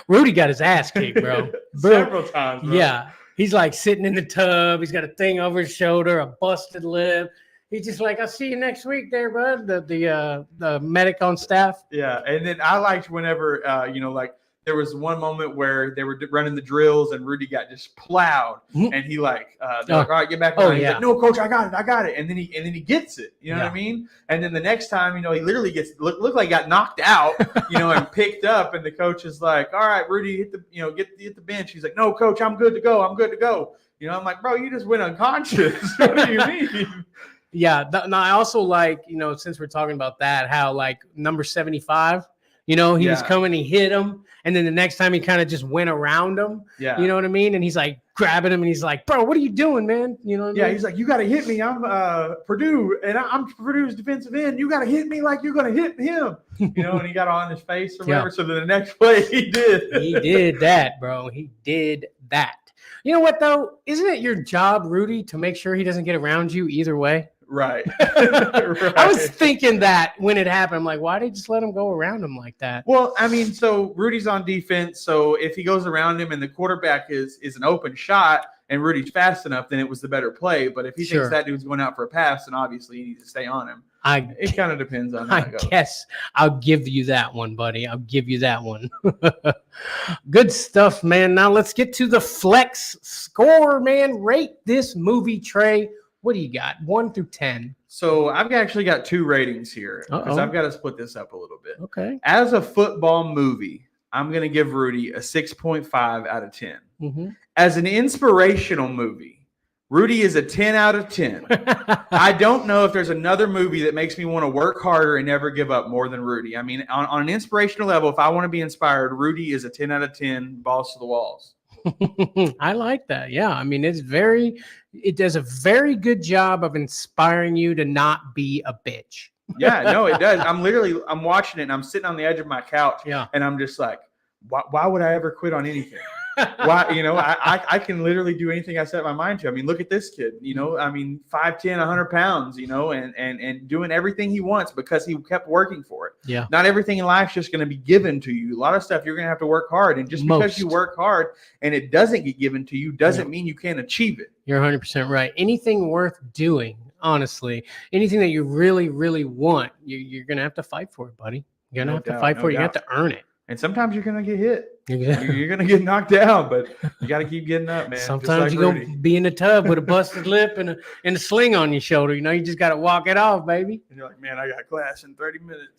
Speaker 2: Rudy got his ass kicked, bro.
Speaker 1: Several times, bro.
Speaker 2: Yeah. He's like sitting in the tub. He's got a thing over his shoulder, a busted lip. He's just like, I'll see you next week there, bud. The medic on staff.
Speaker 1: Yeah. And then I liked whenever, like there was one moment where they were running the drills and Rudy got just plowed, and he like, they're like, all right, get back on. He's like, no, coach, I got it. And then he gets it. You know what I mean? And then the next time, he literally looked like he got knocked out, and picked up. And the coach is like, all right, Rudy, hit the bench. He's like, no, coach, I'm good to go. I'm like, bro, you just went unconscious. What do you mean?
Speaker 2: Yeah. I also like, since we're talking about that, how like number 75, he was coming, he hit him. And then the next time he kind of just went around him.
Speaker 1: Yeah.
Speaker 2: You know what I mean? And he's like grabbing him and he's like, bro, what are you doing, man? You know what I mean?
Speaker 1: He's like, you got to hit me. I'm Purdue, and I'm Purdue's defensive end. You got to hit me like you're going to hit him. And he got on his face or whatever. So then the next play he did.
Speaker 2: He did that, bro. He did that. You know what, though? Isn't it your job, Rudy, to make sure he doesn't get around you either way?
Speaker 1: Right.
Speaker 2: Right. I was thinking that when it happened. I'm like, why did they just let him go around him like that?
Speaker 1: Well, I mean, so Rudy's on defense. So if he goes around him and the quarterback is an open shot and Rudy's fast enough, then it was the better play. But if he thinks that dude's going out for a pass, then obviously he needs to stay on him. It kind of depends on how it goes.
Speaker 2: I guess I'll give you that one, buddy. I'll give you that one. Good stuff, man. Now let's get to the Flex score, man. Rate this movie, Trey. What do you got? 1 through 10.
Speaker 1: So I've actually got 2 ratings here because I've got to split this up a little bit.
Speaker 2: Okay.
Speaker 1: As a football movie, I'm going to give Rudy a 6.5 out of 10.
Speaker 2: Mm-hmm.
Speaker 1: As an inspirational movie, Rudy is a 10 out of 10. I don't know if there's another movie that makes me want to work harder and never give up more than Rudy. I mean, on an inspirational level, if I want to be inspired, Rudy is a 10 out of 10, balls to the walls.
Speaker 2: I like that. Yeah. I mean, it does a very good job of inspiring you to not be a bitch.
Speaker 1: Yeah, no, it does. I'm watching it and I'm sitting on the edge of my couch.
Speaker 2: Yeah.
Speaker 1: And I'm just like, why would I ever quit on anything? Why, I can literally do anything I set my mind to. I mean, look at this kid, 5'10", 100 pounds, and doing everything he wants because he kept working for it.
Speaker 2: Yeah.
Speaker 1: Not everything in life's just going to be given to you. A lot of stuff you're going to have to work hard. And just because you work hard and it doesn't get given to you doesn't mean you can't achieve it.
Speaker 2: You're 100% right. Anything worth doing, honestly, anything that you really, really want, you're going to have to fight for it, buddy. You're going to have to fight for it. You have to earn it.
Speaker 1: And sometimes you're going to get hit. You're going to get knocked down, but you got to keep getting up, man.
Speaker 2: Sometimes you're going to be in the tub with a busted lip and a sling on your shoulder. You just got to walk it off, baby.
Speaker 1: And you're like, man, I got class in 30 minutes.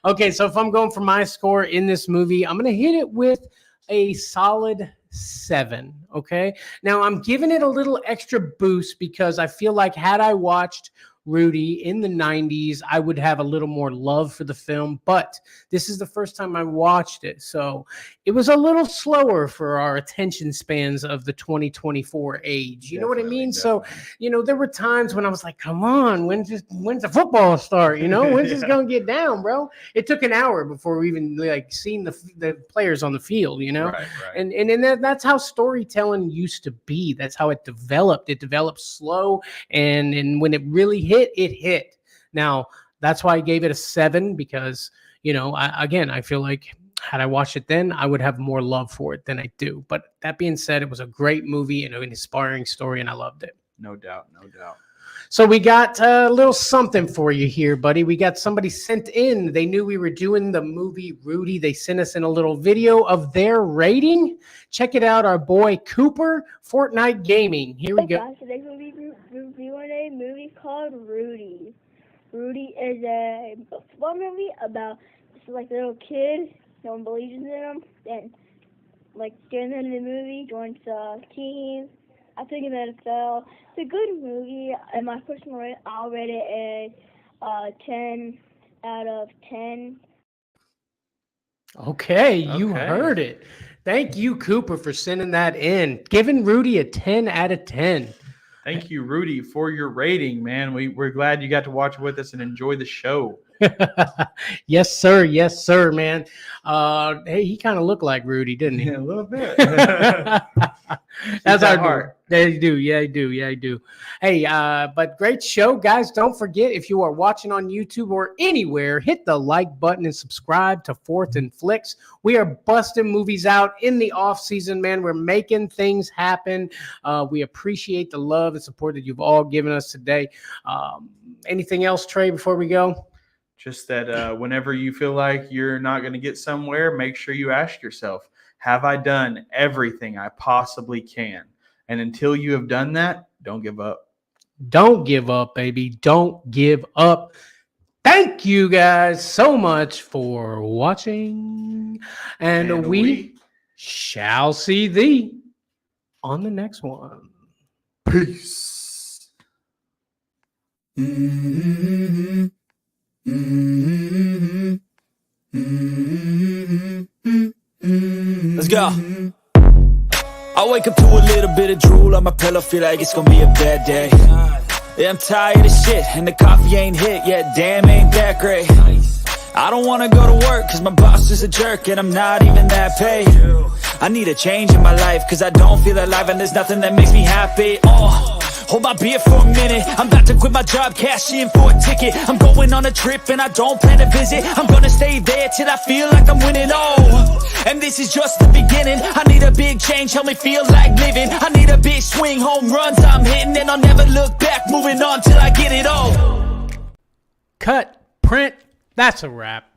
Speaker 2: Okay, so if I'm going for my score in this movie, I'm going to hit it with a solid 7. Okay. Now I'm giving it a little extra boost because I feel like had I watched Rudy in the 90s, I would have a little more love for the film, but this is the first time I watched it. So it was a little slower for our attention spans of the 2024 age. You know what I mean? Definitely. So, there were times when I was like, come on, when's the football start? When's this going to get down, bro? It took an hour before we even seen the players on the field, Right. And that's how storytelling used to be. That's how it developed. It developed slow. And when it really hit, it hit. Now, that's why I gave it a 7 because, I feel like had I watched it then, I would have more love for it than I do. But that being said, it was a great movie and an inspiring story, and I loved it.
Speaker 1: No doubt.
Speaker 2: So we got a little something for you here, buddy. We got somebody sent in. They knew we were doing the movie Rudy. They sent us in a little video of their rating. Check it out, our boy Cooper, Fortnite Gaming. Here we go.
Speaker 3: Guys, today we'll be reviewing a movie called Rudy. Rudy is a football movie about this a little kid. No one believes in him. And during the end of the movie, joins a team. I think in the NFL. It's a good movie. And my personal rating, I'll rate it a 10 out of 10.
Speaker 2: Okay, you
Speaker 1: Okay.
Speaker 2: heard it. Thank you, Cooper, for sending that in. Giving Rudy a 10 out of 10.
Speaker 1: Thank you, Rudy, for your rating, man. We're glad you got to watch with us and enjoy the show.
Speaker 2: Yes, sir. Yes, sir, man. Hey, he kind of looked like Rudy, didn't he?
Speaker 1: Yeah, a little bit.
Speaker 2: That's
Speaker 1: that
Speaker 2: our
Speaker 1: heart.
Speaker 2: Yeah, you do. Yeah, you do. Yeah, you do. Hey, but great show, guys. Don't forget, if you are watching on YouTube or anywhere, hit the like button and subscribe to Fourth and Flix. We are busting movies out in the off season, man. We're making things happen. We appreciate the love and support that you've all given us today. Anything else, Trey, before we go?
Speaker 1: Just that whenever you feel like you're not going to get somewhere, make sure you ask yourself, have I done everything I possibly can? And until you have done that, don't give up.
Speaker 2: Don't give up, baby. Don't give up. Thank you guys so much for watching. And we shall see thee on the next one.
Speaker 1: Peace.
Speaker 4: Mm-hmm. Mm-hmm. Mm-hmm. Let's go. I wake up to a little bit of drool on my pillow, feel like it's gonna be a bad day. Yeah, I'm tired of shit, and the coffee ain't hit yet, damn, ain't that great. I don't wanna go to work, cause my boss is a jerk, and I'm not even that paid. I need a change in my life, cause I don't feel alive, and there's nothing that makes me happy. Hold my beer for a minute, I'm about to quit my job, cash in for a ticket. I'm going on a trip and I don't plan to visit. I'm gonna stay there till I feel like I'm winning, and this is just the beginning. I need a big change, help me feel like living. I need a big swing, home runs I'm hitting, and I'll never look back, moving on till I get it all.
Speaker 2: Cut, print, that's a wrap.